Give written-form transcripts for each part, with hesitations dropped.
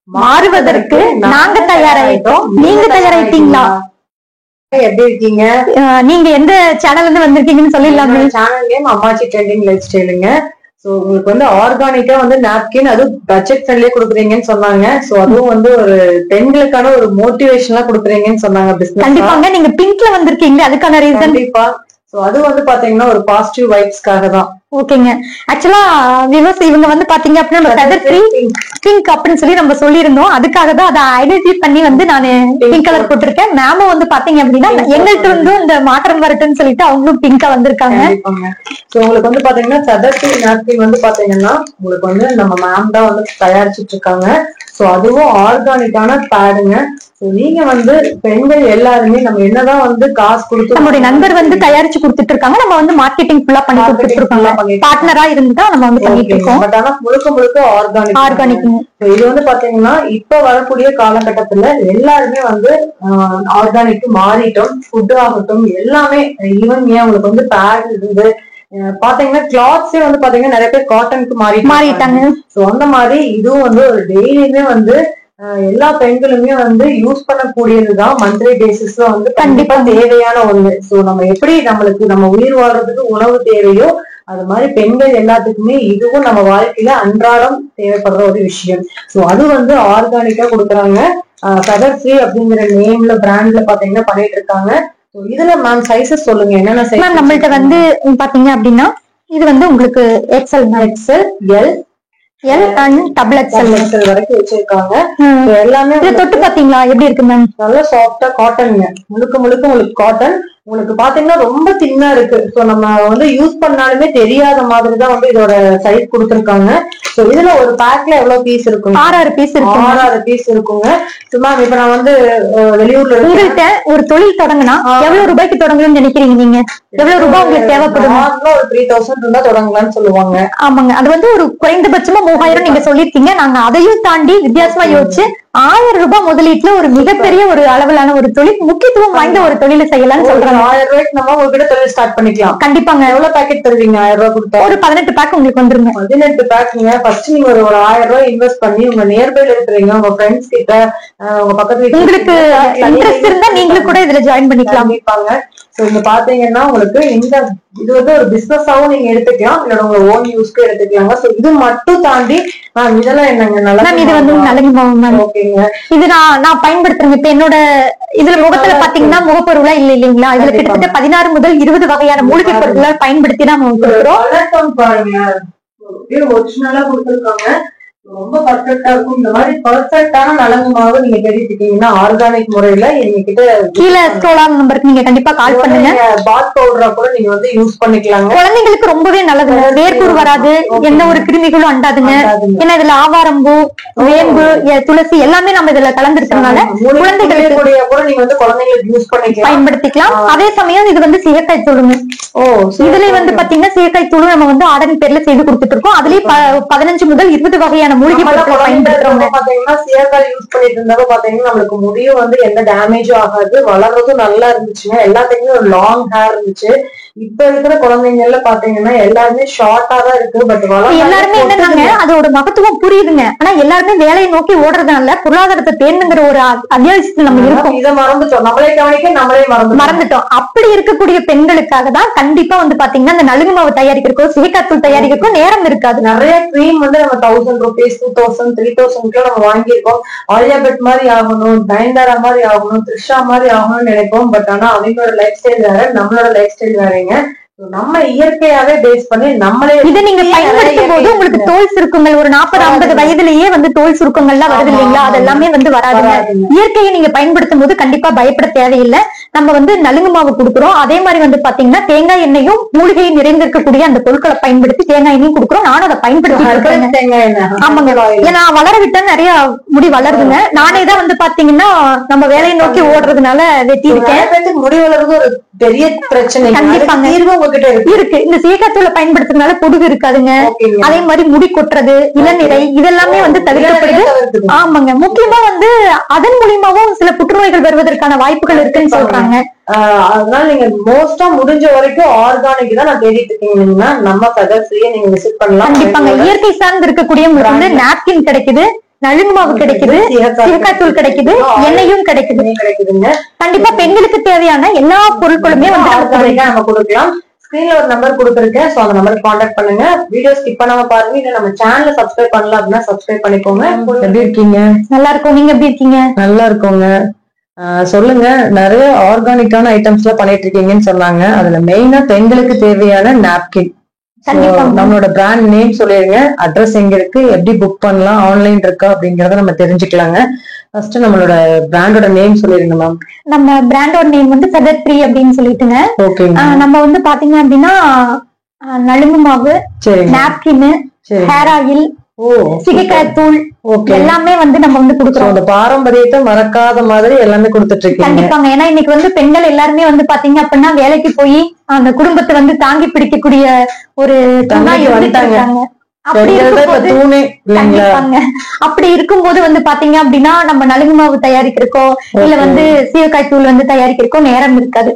மாறுவதற்கு நாங்க தயாராயிட்டோம். நீங்க தயாராயிட்டீங்களா? எப்படி இருக்கீங்க? நீங்க எந்த சேனல்ல இருந்து வந்திருக்கீங்கன்னு சொல்லிடலாமே. சேனல் நேம் அம்மாச்சி ட்ரெண்டிங் லைஃப் ஸ்டைலுங்க. சோ உங்களுக்கு வந்து ஆர்கானிக்கா வந்து நாப்கின் அதுவும் பட்ஜெட் ஃப்ரெண்ட்லியா கொடுக்குறீங்கன்னு சொன்னாங்க. சோ அதுவும் வந்து ஒரு பெண்களுக்கான ஒரு மோட்டிவேஷனா கொடுக்குறீங்கன்னு சொன்னாங்க. பிசினஸ் கண்டிப்பாங்க. நீங்க பிங்க்ல வந்திருக்கீங்க, அதுக்கான ரீசன் கண்டிப்பா. சோ அது வந்து பாத்தீங்கன்னா ஒரு பாசிட்டிவ் வைப்ஸ்க்காக தான். ஓகேங்க. ஆக்சுவலா இவங்க வந்து பாத்தீங்க அப்படின்னா ஃபெதர் ஃப்ரீ பிங்க் அப்படின்னு சொல்லி நம்ம சொல்லியிருந்தோம். அதுக்காக தான் அதை ஐடென்டிஃபை பண்ணி வந்து நான் பிங்க் கலர் போட்டிருக்கேன். மேமும் வந்து பாத்தீங்க அப்படின்னா எங்கள்கிட்ட இருந்து இந்த மாற்றம் வரட்டும்னு சொல்லிட்டு அவங்களும் பிங்கா வந்திருக்காங்க. சோ உங்களுக்கு வந்து பாத்தீங்கன்னா ஃபெதர் ஃப்ரீ நாப்கின் வந்து பாத்தீங்கன்னா உங்களுக்கு வந்து நம்ம மேம் தான் வந்து தயாரிச்சுட்டு இருக்காங்க. சோ அதுவும் ஆர்கானிக்கான பேடுங்க. நீங்க வந்து பெண்கள் எல்லாருமே நம்ம என்னதான் வந்து காசு கொடுத்து நம்மளுடைய நண்பர் வந்து தயாரிச்சு கொடுத்துட்டு இருக்காங்க. நம்ம வந்து மார்க்கெட்டிங் ஃபுல்லா பண்ணி கொடுத்துட்டு இருக்காங்க. பார்ட்னரா இருந்துதான் நம்ம வந்து பண்ணிட்டு இருக்கோம். பட் ஆனா முழுக்க ஆர்கானிக். இது வந்து பாத்தீங்கன்னா இப்ப வரக்கூடிய காலகட்டத்துல எல்லாருமே வந்து ஆர்கானிக் மாறிட்டோம். ஃபுட் ஆகட்டும் எல்லாமே ஈவன் ஏன் உங்களுக்கு வந்து பேட் இருந்து பாத்தீங்கன்னா கிளாத்ஸே வந்து பாத்தீங்கன்னா நிறைய பேர் காட்டனுக்கு மாறிட்டாங்க. சோ அந்த மாதிரி இதுவும் வந்து ஒரு டெய்லியுமே வந்து எல்லா பெண்களுமே வந்து யூஸ் பண்ணக்கூடியதுதான். மந்த்லி பேசிஸ்ல வந்து கண்டிப்பா தேவையான ஒண்ணு. சோ நம்ம எப்படி நம்மளுக்கு நம்ம உயிர் வாழ்றதுக்கு உணவு தேவையோ அது மாதிரி பெண்கள் எல்லாத்துக்குமே இதுவும் நம்ம வாழ்க்கையில அன்றாடம் தேவைப்படுற ஒரு விஷயம். சோ அது வந்து ஆர்கானிக்கா கொடுக்குறாங்க. ஃபெதர் ஃப்ரீ அப்படிங்கிற நேம்ல பிராண்ட்ல பாத்தீங்கன்னா பண்ணிட்டு இருக்காங்க. இதுல மேம் சைஸஸ் சொல்லுங்க, என்னென்ன சைஸ் நம்மள்ட்ட வந்து பாத்தீங்க அப்படின்னா இது வந்து உங்களுக்கு XL L and double XL வரைக்கும் வச்சிருக்காங்க. எல்லாமே தொட்டு பாத்தீங்களா எப்படி இருக்கு மேம்? நல்லா சாஃப்டா காட்டனுங்க. முழுக்க உங்களுக்கு காட்டன். உங்களுக்கு பாத்தீங்கன்னா ரொம்ப தின்னா இருக்கு. சோ நம்ம வந்து யூஸ் பண்ணாலுமே தெரியாத மாதிரிதான் வந்து இதோட சைஸ் கொடுத்திருக்காங்க. சோ இதுல ஒரு பேக்ல எவ்வளவு பீஸ் இருக்கும்? 6 பீஸ் இருக்கு. 6 பீஸ் இருக்குங்க. சும்மா இப்ப நான் வந்து வெளியூர்ல உங்கள்கிட்ட ஒரு தொழில் தொடங்கினா எவ்வளவு ரூபாய்க்கு தொடங்கணும்னு நினைக்கிறீங்க? நீங்க எவ்வளவு ரூபாய் உங்களுக்கு தேவைப்படும்? ஒரு 3000 இருந்தா தொடங்கலாம்னு சொல்லுவாங்க. ஆமாங்க. அது வந்து ஒரு குறைந்தபட்சமா 3000 நீங்க சொல்லிருக்கீங்க. நாங்க அதையும் தாண்டி வித்தியாசமா யோசிச்சு 1000 ரூபாய் முதலீட்டுல ஒரு மிகப்பெரிய ஒரு அளவிலான ஒரு தொழில், முக்கியத்துவம் வாய்ந்த ஒரு தொழிலை செய்யலாம்னு சொல்றாங்க. 1000 ரூபாய்க்கு நம்ம உங்ககிட்ட தொழில் ஸ்டார்ட் பண்ணிக்கலாம். கண்டிப்பாங்க. எவ்வளவு பேக்கெட் தருவீங்க? 1000 ரூபாய் கொடுத்தா ஒரு 18 பேக் உங்களுக்கு வந்துருங்க. 18 பேக்குங்க. ஃபர்ஸ்ட் நீங்க ஒரு 1000 ரூபாய் இன்வெஸ்ட் பண்ணி உங்க நியர்பைல இருக்கிறீங்க, உங்க ஃப்ரெண்ட்ஸ் கிட்ட, உங்க பக்கத்துல உங்களுக்கு இன்ட்ரெஸ்ட் இருந்தா நீங்களும் கூட இதுல ஜாயின் பண்ணிக்கலாம். கண்டிப்பாங்க. சோ இங்க பாத்தீங்கன்னா உங்களுக்கு இந்த இது வந்து ஒரு பிசினஸாவும் நீங்க எடுத்துக்கலாம், இல்ல உங்க ஓன் யூஸ்க்கு எடுத்துக்கலாங்க. சோ இது மட்டும் தாண்டி இதெல்லாம் என்னங்க? நல்லா இது வந்து நலங்கு மாவு மேம். ஓகேங்க. இது நான் பயன்படுத்துறேன். இப்ப என்னோட இதுல முகத்துல பாத்தீங்கன்னா முகப்பொருளா இல்லைங்களா? இதுல கிட்டத்தட்ட 16 முதல் 20 வகையான மூலிகை பொருட்களை பயன்படுத்தி தான் கொடுக்குறோம். பாருங்க, ஒரிஜினலா கொடுத்துருக்காங்க. ரொம்ப பர்ஃபெக்டா இருக்கும். இந்த மாதிரி பர்ஃபெக்டான நலங்கு மாவு நீங்க தேடிட்டீங்கன்னா ஆர்கானிக் முறையில எங்க கிட்ட கீழே ஸ்க்ரோல் நம்பருக்கு நீங்க கண்டிப்பா கால் பண்ணுங்க. பாத் பவுடரா கூட நீங்க வந்து யூஸ் பண்ணிக்கலாங்க. குழந்தைங்களுக்கு ரொம்பவே நல்லதுங்க. வேர்க்கூர் வராது, எந்த ஒரு கிருமிகளும் அண்டாதுங்க. ஏன்னா இதுல ஆவாரம்பூ, வேம்பு, துளசி எல்லாமே நம்ம இதுல கலந்துருக்கனால குழந்தைகளுக்கு கூட நீங்க வந்து குழந்தைங்களுக்கு யூஸ் பண்ணிக்கலாம், பயன்படுத்திக்கலாம். அதே சமயம் இது வந்து சீயக்காய் தூளுங்க. இதுல வந்து பாத்தீங்கன்னா சீயக்காய் தூள் நம்ம வந்து ஆர்டர் பேர்ல செய்து கொடுத்துட்டு இருக்கோம். அதுலயே 15 முதல் 20 வகையான மூலிகை பொருட்களை பயன்படுத்துறவங்க பாத்தீங்கன்னா சீயக்காய் யூஸ் பண்ணிட்டு இருந்தாலும் பாத்தீங்கன்னா நம்மளுக்கு முடியும் வந்து எந்த டேமேஜும் ஆகாது, வளர்றதும் நல்லா இருந்துச்சுங்க. எல்லாத்துக்குமே ஒரு லாங் ஹேர் இருந்துச்சு. இப்ப இருக்கிற குழந்தைங்கள்ல பாத்தீங்கன்னா எல்லாருமே ஷார்ட்டா தான் இருக்கு. பட் எல்லாருமே என்னன்னாங்க அதோட மகத்துவம் புரியுதுங்க. ஆனா எல்லாருமே வேலையை நோக்கி ஓடுறதுனால பொருளாதாரத்தை தேர்ந்துங்கிற ஒரு அத்தியாவசியத்துல நம்ம இருக்கோம். இதை மறந்துட்டோம், நம்மளே கவனிக்க நம்மளே மறந்துட்டோம். அப்படி இருக்கக்கூடிய பெண்களுக்காக தான் கண்டிப்பா வந்து பாத்தீங்கன்னா இந்த நலுங்கு மாவு தயாரிக்கிறதுக்கும் சீயக்காத்தூள் தயாரிக்கிறதுக்கும் நேரம் இருக்காது. நிறைய கிரீம் வந்து நம்ம 1000 ரூபீஸ் 2000 3000 நம்ம வாங்கியிருக்கோம். ஆலியாபட் மாதிரி ஆகணும், நயன்தாரா மாதிரி ஆகணும், த்ரிஷா மாதிரி ஆகணும்னு நினைப்போம். பட் ஆனா அவங்களோட லைஃப் ஸ்டைல் வேற, நம்மளோட லைஃப் ஸ்டைல் வேறங்க. நம்ம இயற்கையாவே பேஸ் பண்ணி நம்மளே இதை நீங்க பயன்படுத்தும் போது உங்களுக்கு தோல் சுருக்கங்கள் ஒரு 40-50 வயதிலேயே வந்து தோல் சுருக்கங்கள்லாம் வருது இல்லைங்களா? அதெல்லாமே வந்து வராதுங்க. இயற்கையை நீங்க பயன்படுத்தும் போது கண்டிப்பா பயப்பட தேவையில்லை. நம்ம வந்து நலுங்கு மாவு கொடுக்குறோம். அதே மாதிரி வந்து பாத்தீங்கன்னா தேங்காய் எண்ணெயும் மூலிகையும் நிறைந்திருக்கக்கூடிய அந்த பொருட்களை பயன்படுத்தி தேங்காய் எண்ணெயும் கொடுக்குறோம். நானும் அதை பயன்படுத்தி ஆமாங்க. ஏன்னா வளர விட்டா நிறைய முடி வளருதுங்க. நானே தான் வந்து பாத்தீங்கன்னா நம்ம வேலையை நோக்கி ஓடுறதுனால வெட்டி இருக்கேன். முடி வளர்றது ஒரு பெரிய பிரச்சனை. கண்டிப்பாங்க இருக்கு. இந்த சீயக்காத்தூளை பயன்படுத்துறதுனால பொடுகு இருக்காதுங்க. அதே மாதிரி முடி கொட்டுறது, இளநிறை இதெல்லாமே வந்து தவிர்க்கப்படுது. ஆமாங்க. முக்கியமா வந்து அதன் மூலியமாவும் சில புற்றுநோய்கள் வருவதற்கான வாய்ப்புகள் இருக்குன்னு சொல்றாங்க. அதனால நீங்க மோஸ்டா முடிஞ்ச வரைக்கும் ஆர்கானிக் தான் நான் தேடிட்டு இருக்கீங்கன்னா நம்ம ஃபெதர் ஃப்ரீயா நீங்க விசிட் பண்ணலாம். கண்டிப்பாங்க. இயற்கை சார்ந்து இருக்கக்கூடிய உங்களுக்கு வந்து நாப்கின் கிடைக்குது. நலுங்கு மாவு கிடைக்குது, சீயக்காய் தூள் கிடைக்குது, எண்ணெயும் கிடைக்குதுங்க. கண்டிப்பா பெண்களுக்கு தேவையான எல்லா பொருட்களுமே வந்து நம்ம கொடுக்கலாம். ஸ்கிரீன்ல ஒரு நம்பர் கொடுத்துருக்கேன், சோ அந்த நம்பருக்கு கான்டாக்ட் பண்ணுங்க. வீடியோ ஸ்கிப் பண்ணாம பாருங்க. இல்ல நம்ம சேனலை சப்ஸ்கிரைப் பண்ணலாம் அப்படின்னா சப்ஸ்கிரைப் பண்ணிக்கோங்க. எப்படி இருக்கீங்க? நல்லா இருக்கும். நீங்க எப்படி இருக்கீங்க? நல்லா இருக்கோங்க. சொல்லுங்க, நிறைய ஆர்கானிக்கான ஐட்டம்ஸ் எல்லாம் பண்ணிட்டு இருக்கீங்கன்னு சொன்னாங்க. அதுல மெயினா பெண்களுக்கு தேவையான நாப்கின். நம்மளோட பிராண்ட் நேம் சொல்லிருங்க, அட்ரஸ் எங்க இருக்கு, எப்படி புக் பண்ணலாம், ஆன்லைன் இருக்கா அப்படிங்கறத நம்ம தெரிஞ்சுக்கலாங்க. ஃபர்ஸ்ட் நம்மளோட பிராண்டோட நேம் சொல்லிருங்க மேம். நம்ம பிராண்டோட நேம் வந்து ஃபெதர் ஃப்ரீ அப்படின்னு சொல்லிட்டுங்க. நம்ம வந்து பாத்தீங்க அப்படின்னா நலுங்கு மாவு, நாப்கின், ஹேர் ஆயில், சீயக்காய் தூள் எல்லாமே வந்து நம்ம வந்து கொடுக்குறோம். அந்த பாரம்பரியத்தை மறக்காத மாதிரி எல்லாமே கொடுத்துட்டு இருக்கீங்க. கண்டிப்பாங்க. ஏன்னா இன்னைக்கு வந்து பெண்கள் எல்லாருமே வந்து பாத்தீங்க அப்படின்னா வேலைக்கு போய் அந்த குடும்பத்தை வந்து தாங்கி பிடிக்கக்கூடிய ஒரு அப்படி இருக்கும்போது வந்து பாத்தீங்க அப்படின்னா நம்ம நலுங்கு மாவு தயாரிக்கிறக்கோ இல்ல வந்து சீயக்காய் தூள் வந்து தயாரிக்கிறக்கோ நேரம் இருக்காது.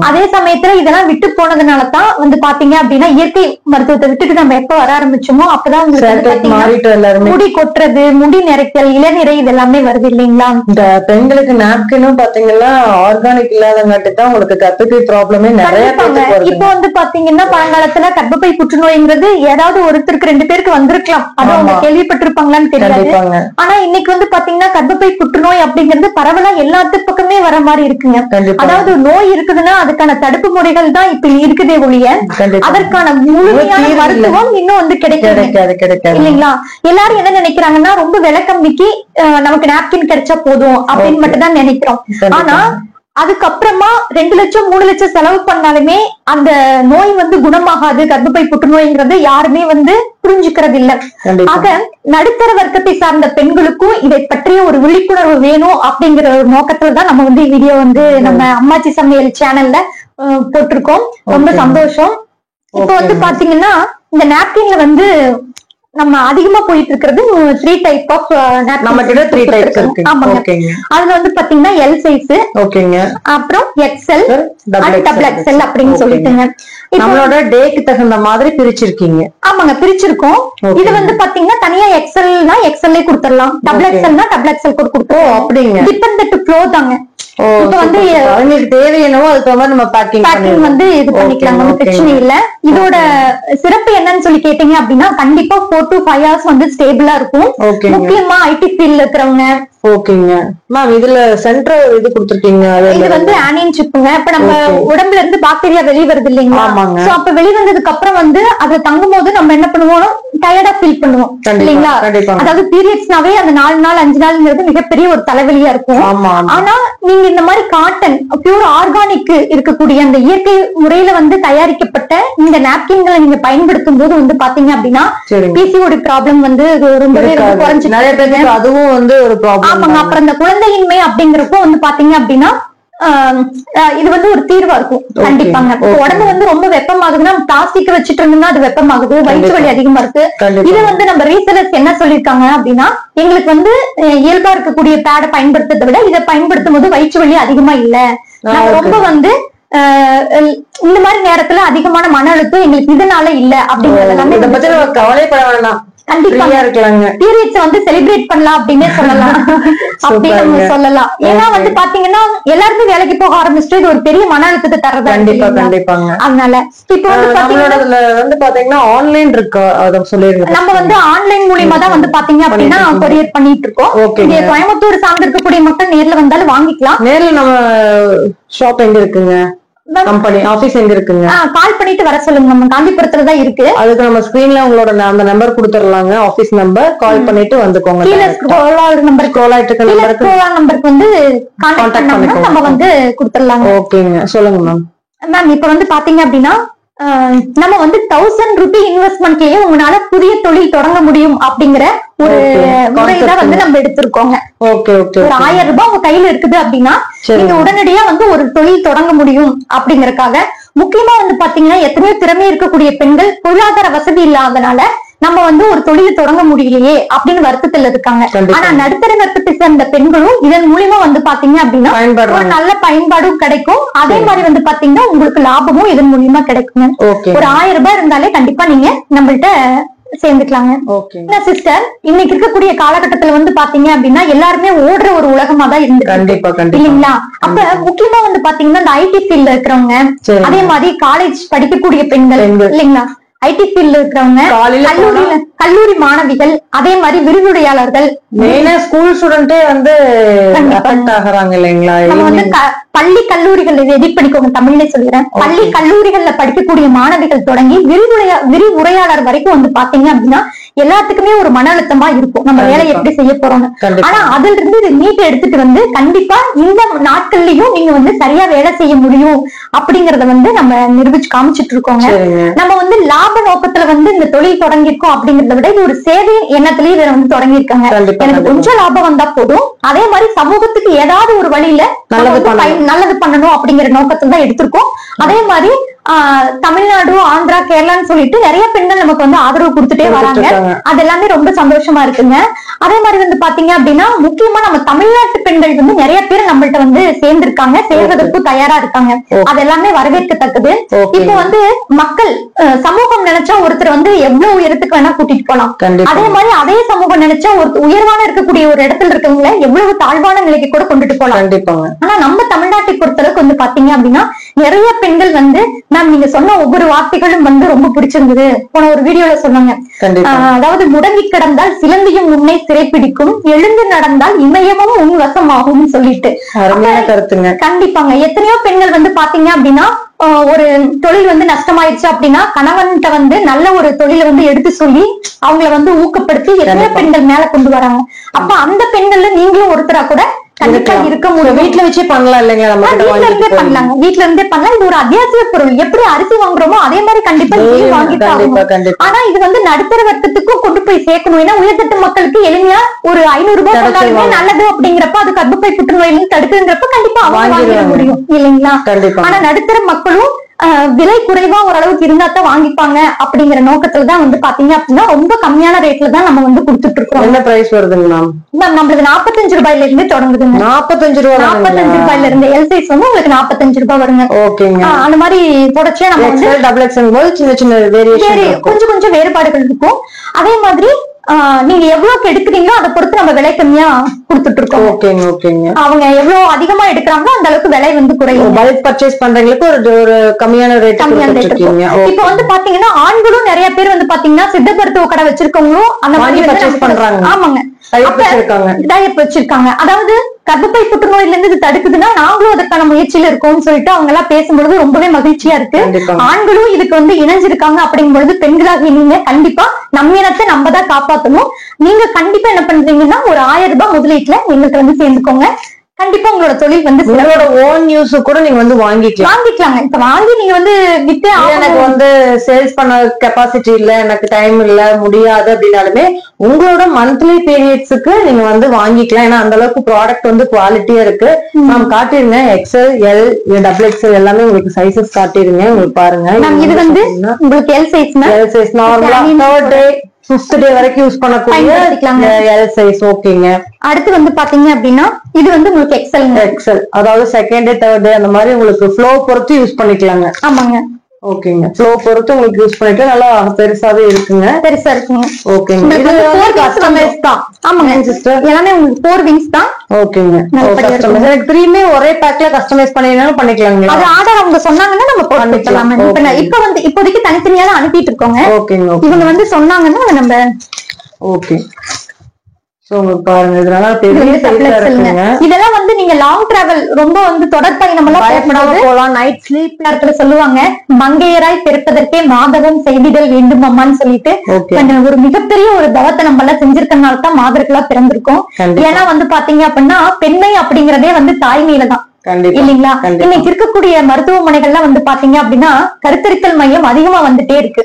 அதே சமயத்துல இதெல்லாம் விட்டு போனதுனாலதான் வந்து பாத்தீங்க அப்படின்னா இயற்கை மருத்துவத்தை விட்டுட்டு நம்ம எப்ப வர ஆரம்பிச்சோமோ அப்பதான் உங்களுக்கு முடி கொட்டுறது, முடி நிறைத்தல், இளநிறை இதெல்லாமே வருது இல்லைங்களா? இந்த பெண்களுக்கு நாப்கினும் பாத்தீங்கன்னா ஆர்கானிக் இல்லாதங்காட்டிதான் உங்களுக்கு கர்ப்பப்பை ப்ராப்ளமே நிறைய. இப்ப வந்து பாத்தீங்கன்னா பழங்காலத்துல கர்ப்பப்பை புற்றுநோய்ங்கிறது ஏதாவது ஒருத்தருக்கு 2 பேருக்கு வந்திருக்கலாம், அது அவங்க கேள்விப்பட்டிருப்பாங்களான்னு தெரியாது. ஆனா இன்னைக்கு வந்து பாத்தீங்கன்னா கர்ப்பப்பை புற்றுநோய் அப்படிங்கிறது பரவலா எல்லாத்து பக்கமே வர மாதிரி இருக்குங்க. அதாவது நோய் இருக்குதுன்னா அதுக்கான தடுப்பு முறைகள் தான் இப்ப இருக்குதே ஒழிய அதற்கான முழுமையான மருத்துவம் இன்னும் வந்து கிடைக்காது இல்லைங்களா? எல்லாரும் என்ன நினைக்கிறாங்கன்னா ரொம்ப விலை கம்மிக்கு நமக்கு நாப்கின் கிடைச்சா போதும் அப்படின்னு மட்டும் தான் நினைக்கிறோம். ஆனா அதுக்கப்புறமா 2 லட்சம் 3 லட்சம் செலவு பண்ணாலுமே அந்த நோய் வந்து குணமாகாது. கர்ப்பப்பை புற்றுநோய்ங்கிறது யாருமே வந்து புரிஞ்சுக்கிறது இல்ல. ஆக நடுத்தர வர்க்கத்தை சார்ந்த பெண்களுக்கும் இதை பற்றிய ஒரு விழிப்புணர்வு வேணும் அப்படிங்கிற ஒரு நோக்கத்துலதான் நம்ம வந்து வீடியோ வந்து நம்ம அம்மாச்சி சமையல் சேனல்ல போட்டிருக்கோம். ரொம்ப சந்தோஷம். இப்ப வந்து பாத்தீங்கன்னா இந்த நாப்கின்ல வந்து நம்ம அதிகமா போயிட்டு இருக்கிறது 3 டைப் ஆஃப் நாப்கின். அதுல வந்து பாத்தீங்கன்னா எல் சைஸ், அப்புறம் எக்ஸ்எல், டபுள் எக்ஸ்எல் அப்படின்னு சொல்லிட்டுங்க. நம்மளோட டேக்கு தகுந்த மாதிரி பிரிச்சிருக்கீங்க. ஆமாங்க, பிரிச்சிருக்கோம். இது வந்து பாத்தீங்கன்னா தனியா எக்ஸ்எல்னா எக்ஸ்எல்லே கொடுத்துடலாம், டபுள் எக்ஸ்எல்னா டபுள் எக்ஸ்எல் கொடுத்துருக்கோம். அப்படிங்க டிபெண்ட் டு ஃப்ளோ தாங்க. இப்ப வந்து அவங்களுக்கு தேவையானவோ அதுக்கு மாதிரி நம்ம பேக்கிங் வந்து இது பண்ணிக்கலாம், ஒன்றும் பிரச்சனை இல்ல. இதோட சிறப்பு என்னன்னு சொல்லி கேட்டீங்க அப்படின்னா கண்டிப்பா 4 to 5 hours வந்து ஸ்டேபிளா இருக்கும். முக்கியமா ஐடி ஃபீல்ட்ல இருக்கிறவங்க. ஓகேங்க மேம், இதுல சென்ட்ரல் இது கொடுத்துருக்கீங்க. இது வந்து ஆனியன் சிப்புங்க. இப்ப நம்ம உடம்புல இருந்து பாக்டீரியா வெளியே வருது இல்லைங்களா? சோ அப்ப வெளிவந்ததுக்கு அப்புறம் வந்து அது தங்கும் போது நம்ம என்ன பண்ணுவோம், டயர்டா ஃபீல் பண்ணுவோம் இல்லைங்களா? அதாவது பீரியட்ஸ்னாவே அந்த 4 நாள் 5 நாள்ங்கிறது மிகப்பெரிய ஒரு தலைவலியா இருக்கும். ஆனா நீங்க இந்த மாதிரி காட்டன் பியூர் ஆர்கானிக் இருக்கக்கூடிய அந்த இயற்கை முறையில வந்து தயாரிக்கப்பட்ட இந்த நாப்கின்களை நீங்க பயன்படுத்தும் போது வந்து பாத்தீங்க அப்படின்னா பிசிஓடி ப்ராப்ளம் வந்து ரொம்பவே குறைஞ்சு நிறைய பேருக்கு அதுவும் வந்து ஒரு ப்ராப்ளம். ஆமாங்க. அப்புறம் இந்த குழந்தையின்மை அப்படிங்கிறப்போ வந்து பாத்தீங்க அப்படின்னா இது வந்து ஒரு தீர்வா இருக்கும் கண்டிப்பாங்க. உடம்பு வந்து ரொம்ப வெப்பமாகுதுன்னா பிளாஸ்டிக் வச்சுட்டு இருந்தோம்னா அது வெப்பமாகுது, வயிற்று வலி அதிகமா இருக்கு. இது வந்து நம்ம ரீசர்ச் என்ன சொல்லிருக்காங்க அப்படின்னா எங்களுக்கு வந்து இயல்பா இருக்கக்கூடிய பேடை பயன்படுத்துறதை விட இதை பயன்படுத்தும் போது வயிற்று வலி அதிகமா இல்ல, ரொம்ப வந்து இந்த மாதிரி நேரத்துல அதிகமான மன அழுத்தம் எங்களுக்கு இதனால இல்ல அப்படிங்கறதெல்லாமே இதை பத்தி கவலைப்பட வேண்டாம். கண்டிப்பா இருக்கலாங்க. பீரியட்ஸ் வந்து செலிப்ரேட் பண்ணலாம் அப்படின்னே சொல்லலாம். அப்படின்னு சொல்லலாம். ஏன்னா வந்து பாத்தீங்கன்னா எல்லாருமே வேலைக்கு போக ஆரம்பிச்சுட்டு இது ஒரு பெரிய மன அழுத்தத்தை தர்றது. கண்டிப்பா கண்டிப்பாங்க. அதனால இப்ப வந்து பாத்தீங்கன்னா ஆன்லைன் இருக்கு, அதை சொல்லிருக்கோம். நம்ம வந்து ஆன்லைன் மூலியமா தான் வந்து பாத்தீங்க அப்படின்னா கொரியர் பண்ணிட்டு இருக்கோம். கோயம்புத்தூர் சார்ந்து இருக்கக்கூடிய மக்கள் நேர்ல வந்தாலும் வாங்கிக்கலாம். நேர்ல நம்ம ஷாப் எங்க இருக்குங்க, கம்பெனி ஆபீஸ் எங்க இருக்குங்க? கால் பண்ணிட்டு வர சொல்லுங்க. நம்ம காந்திபுரத்துல தான் இருக்கு. அதுக்கு நம்ம ஸ்கிரீன்ல உங்களோட அந்த நம்பர் கொடுத்துடலாங்க, ஆபீஸ் நம்பர். கால் பண்ணிட்டு வந்துக்கோங்க. கீழ ஸ்க்ரோல் நம்பருக்கு வந்து கான்டாக்ட் பண்ணுங்க, நம்ம வந்து கொடுத்துடலாங்க. ஓகேங்க, சொல்லுங்க மேம். மேம் இப்ப வந்து பாத்தீங்க அப்படின்னா நம்ம வந்து 1000 ரூபி இன்வெஸ்ட்மெண்ட்லயே உங்களால புதிய தொழில் தொடங்க முடியும் அப்படிங்கிற ஒரு முறைதான் வந்து நம்ம எடுத்திருக்கோங்க. ஒரு 1000 ரூபாய் உங்க கையில இருக்குது அப்படின்னா நீங்க உடனடியா வந்து ஒரு தொழில் தொடங்க முடியும் அப்படிங்கறதுக்காக. முக்கியமா வந்து பாத்தீங்கன்னா எத்தனையோ திறமை இருக்கக்கூடிய பெண்கள் பொருளாதார வசதி இல்லாதனால நம்ம வந்து ஒரு தொழிலை தொடங்க முடியலையே அப்படின்னு வருத்தத்துல இருக்காங்க. ஆனா நடுத்தர வர்க்கத்தை சேர்ந்த பெண்களும் இதன் மூலியமா வந்து பாத்தீங்க அப்படின்னா ஒரு நல்ல பயன்பாடும் கிடைக்கும். அதே மாதிரி வந்து பாத்தீங்கன்னா உங்களுக்கு லாபமும் இதன் மூலியமா கிடைக்குங்க. ஒரு 1000 ரூபாய் இருந்தாலே கண்டிப்பா நீங்க நம்மள்ட்ட சேர்ந்துக்கலாங்க. சிஸ்டர், இன்னைக்கு இருக்கக்கூடிய காலகட்டத்துல வந்து பாத்தீங்க அப்படின்னா எல்லாருமே ஓடுற ஒரு உலகமா தான் இருந்து இல்லைங்களா? அப்ப முக்கியமா வந்து பாத்தீங்கன்னா இந்த ஐடி ஃபீல்ட்ல இருக்கிறவங்க, அதே மாதிரி காலேஜ் படிக்கக்கூடிய பெண்கள் இல்லைங்களா, ஐடி ஃபீல்ட்ல இருக்கிறவங்க, கல்லூரி மாணவிகள், அதே மாதிரி விரிவுரையாளர்கள், ஸ்கூல் ஸ்டூடெண்டே வந்து ஆகுறாங்க இல்லைங்களா? நம்ம வந்து பள்ளி கல்லூரிகள் எடிட் பண்ணிக்கோங்க, தமிழ்ல சொல்லிடுறேன். பள்ளி கல்லூரிகள்ல படிக்கக்கூடிய மாணவிகள் தொடங்கி விரிவுரையாளர் வரைக்கும் வந்து பாத்தீங்க அப்படின்னா எல்லாத்துக்குமே ஒரு மன அழுத்தமா இருக்கும், நம்ம வேலை எப்படி செய்ய போறோம். ஆனா அதுல இருந்து இது நீட்டை எடுத்துட்டு வந்து கண்டிப்பா இந்த நாட்கள்லயும் நீங்க வந்து சரியா வேலை செய்ய முடியும் அப்படிங்கறத வந்து நம்ம நிரூபிச்சு காமிச்சிட்டு இருக்கோங்க. நம்ம வந்து லாப நோக்கத்துல வந்து இந்த தொழில் தொடங்கியிருக்கோம் அப்படிங்கறத விட இது ஒரு சேவை எண்ணத்திலேயே இதை வந்து தொடங்கியிருக்காங்க. எனக்கு கொஞ்சம் லாபம் வந்தா போதும், அதே மாதிரி சமூகத்துக்கு ஏதாவது ஒரு வழியில நல்லது பண்ணணும் அப்படிங்கிற நோக்கத்துல தான் எடுத்திருக்கோம். அதே மாதிரி தமிழ்நாடு, ஆந்திரா, கேரளான்னு சொல்லிட்டு நிறைய பெண்கள் நமக்கு வந்து ஆதரவு கொடுத்துட்டே வராங்க. அது எல்லாமே ரொம்ப சந்தோஷமா இருக்குங்க. அதே மாதிரி வந்து பாத்தீங்க அப்படின்னா முக்கியமா நம்ம தமிழ்நாட்டு பெண்கள் வந்து நிறைய பேர் நம்மள்ட்ட வந்து சேர்ந்திருக்காங்க, சேர்வதற்கும் தயாரா இருக்காங்க. அது எல்லாமே வரவேற்கத்தக்கது. இப்போ வந்து மக்கள் சமூகம் நினைச்சா ஒருத்தர் வந்து எவ்வளவு உயரத்துக்கு வேணா கூட்டிட்டு போலாம். அதே மாதிரி அதே சமூகம் நினைச்சா ஒரு உயர்வான இருக்கக்கூடிய ஒரு இடத்துல இருக்கவங்கள எவ்வளவு தாழ்வான நிலைக்கு கூட கொண்டுட்டு போலாம். ஆனா நம்ம தமிழ்நாட்டை பொறுத்தளவுக்கு வந்து பாத்தீங்க அப்படின்னா நிறைய பெண்கள் வந்து மேம் நீங்க சொன்ன ஒவ்வொரு வார்த்தைகளும் வந்து ரொம்ப பிடிச்சிருந்தது. போன ஒரு வீடியோல சொன்னாங்க, அதாவது முடங்கி கிடந்தால் சிலந்தியும் உன்னை சிறைப்பிடிக்கும், எழுந்து நடந்தால் இமயமும் உன் வசமாகும் சொல்லிட்டு. கண்டிப்பாங்க. எத்தனையோ பெண்கள் வந்து பாத்தீங்க அப்படின்னா ஒரு தொழில் வந்து நஷ்டமாயிடுச்சு அப்படின்னா கணவன்கிட்ட வந்து நல்ல ஒரு தொழிலை வந்து எடுத்து சொல்லி அவங்கள வந்து ஊக்கப்படுத்தி எத்தனையோ பெண்கள் மேல கொண்டு வராங்க. அப்ப அந்த பெண்கள்ல நீங்களும் ஒருத்தரா கூட கண்டிப்பா இருக்க முடியும். வீட்டுல வச்சே பண்ணலாம் இல்லைங்க, வீட்டுல இருந்தே பண்ணலாங்க, வீட்டுல இருந்தே பண்ணலாம். இது ஒரு அத்தியாவசிய பொருள். எப்படி அரிசி வாங்குறோமோ அதே மாதிரி கண்டிப்பா வாங்கிட்டு. ஆனா இது வந்து நடுத்தர வர்க்கத்துக்கும் கொண்டு போய் சேர்க்கணும். ஏன்னா உயர்தட்டு மக்களுக்கு எளிமையா ஒரு 500 ரூபாய் நல்லது அப்படிங்கிறப்ப அது கர்ப்பப்பை புற்றுநோயிலிருந்து தடுக்குங்கிறப்ப கண்டிப்பா வாங்கிட முடியும் இல்லைங்களா? ஆனா நடுத்தர மக்களும் விலை குறைவா ஓரளவுக்கு இருந்தா தான் வாங்கிப்பாங்க அப்படிங்கிற நோக்கத்துலதான் வந்து பாத்தீங்க அப்படின்னா ரொம்ப கம்மியான ரேட்ல தான் நம்ம வந்து கொடுத்துட்டு இருக்கோம். என்ன பிரைஸ் வருதுங்க மேம்? நம்மளுக்கு 45 ரூபாயில இருந்து தொடங்குதுங்க. 45 ரூபாயில இருந்து எல் சைஸ் வந்து உங்களுக்கு 45 ரூபாய் வருங்க. அந்த மாதிரி தொடர்ச்சியா நம்ம வந்து டபுள் எக்ஸ்எல் போது சின்ன சின்ன கொஞ்சம் கொஞ்சம் வேறுபாடுகள் இருக்கும். அதே மாதிரி நீங்க எவ்வளவுக்கு எடுக்கிறீங்களோ அதை பொறுத்து நம்ம விலை கம்மியா கொடுத்துட்டு இருக்கோம். அவங்க எவ்வளவு அதிகமா எடுக்கிறாங்களோ அந்த அளவுக்கு விலை வந்து குறையும். பல்க் பர்ச்சேஸ் பண்றவங்களுக்கு ஒரு கம்மியான ரேட். இப்ப வந்து பாத்தீங்கன்னா ஆண்களும் நிறைய பேர் வந்து பாத்தீங்கன்னா சித்த மருத்துவ கடை வச்சிருக்கவங்களும் அந்த மாதிரி பர்ச்சேஸ் பண்றாங்க. ஆமாங்க, டயட் வச்சிருக்காங்க. அதாவது கர்ப்பப்பை புற்றுநோயில இருந்து இது தடுக்குதுன்னா நாங்களும் அதற்கான முயற்சியில இருக்கோம்னு சொல்லிட்டு அவங்க எல்லாம் பேசும்பொழுது ரொம்பவே மகிழ்ச்சியா இருக்கு. ஆண்களும் இதுக்கு வந்து இணைஞ்சிருக்காங்க அப்படிங்கும் பொழுது பெண்களாக நீங்க கண்டிப்பா நம்ம இனத்தை நம்ம தான் காப்பாற்றணும். நீங்க கண்டிப்பா என்ன பண்றீங்கன்னா ஒரு 1000 ரூபாய் முதலீட்டுல எங்களுக்கு வந்து சேர்ந்துக்கோங்க. கண்டிப்பா உங்களோட தொழில் வந்து உங்களோட ஓன் நியூஸ் கூட நீங்க வந்து வாங்கிக்கலாங்க. இப்ப வாங்கி நீங்க வந்து வித்து எனக்கு வந்து சேல்ஸ் பண்ண கெப்பாசிட்டி இல்ல, எனக்கு டைம் இல்ல, முடியாது அப்படின்னாலுமே உங்களோட மந்த்லி பீரியட்ஸுக்கு நீங்க வந்து வாங்கிக்கலாம். ஏன்னா அந்த அளவுக்கு ப்ராடக்ட் வந்து குவாலிட்டியா இருக்கு. நான் காட்டிருங்க, எக்ஸ்எல், எல், டபுள் எக்ஸ்எல் எல்லாமே உங்களுக்கு சைசஸ் காட்டிருங்க. உங்களுக்கு பாருங்க, இது வந்து உங்களுக்கு எல் சைஸ் நார்மலா தேர்ட் டே 5th டே வரைக்கும் யூஸ் பண்ணக்கூடிய எல் சைஸ். ஓகேங்க. அடுத்து வந்து பாத்தீங்க அப்படின்னா இது வந்து உங்களுக்கு எக்ஸல், அதாவது செகண்ட் டே தேர்ட் டே அந்த மாதிரி உங்களுக்கு ஃப்ளோ பொறுத்து யூஸ் பண்ணிக்கலாங்க. ஆமாங்க. ஓகேங்க. ஃப்ளோ பொறுத்து உங்களுக்கு யூஸ் பண்ணிட்டு நல்லா பெருசாவே இருக்குங்க. பெருசா இருக்குங்க. ஓகேங்க. இது கஸ்டமைஸ் தான். ஆமாங்க சிஸ்டர், எல்லாமே உங்களுக்கு 4 விங்ஸ் தான். ஓகேங்க. எனக்கு 3மே ஒரே பேக்ல கஸ்டமைஸ் பண்ணினாலும் பண்ணிக்கலாங்க. அது ஆர்டர் அவங்க சொன்னாங்கன்னா நம்ம போட்டுக்கலாம். இப்ப வந்து இப்போதைக்கு தனித்தனியா தான் அனுப்பிட்டு இருக்கோங்க. ஓகேங்க. இவங்க வந்து சொன்னாங்கன்னா நம்ம ஓகே. பாருங்க, இதெல்லாம் வந்து நீங்க லாங் டிராவல் ரொம்ப வந்து தொடர் பயணம் எல்லாம் போகலாம். நைட் ஸ்லீப் நேரத்துல சொல்லுவாங்க மங்கையராய் பிறப்பதற்கே மாதவம் செய்திடல் வேண்டும் அம்மான்னு சொல்லிட்டு ஒரு மிகப்பெரிய ஒரு தவத்தை நம்ம எல்லாம் செஞ்சிருக்கனால தான் மாதர்களா பிறந்திருக்கோம். ஏன்னா வந்து பாத்தீங்க அப்படின்னா பெண்மை அப்படிங்கறதே வந்து தாய்மையில தான் இல்லீங்களா? இன்னைக்கு இருக்கக்கூடிய மருத்துவமனைகள்லாம் வந்து பாத்தீங்க அப்படின்னா கருத்தரித்தல் மையம் அதிகமா வந்துட்டே இருக்கு.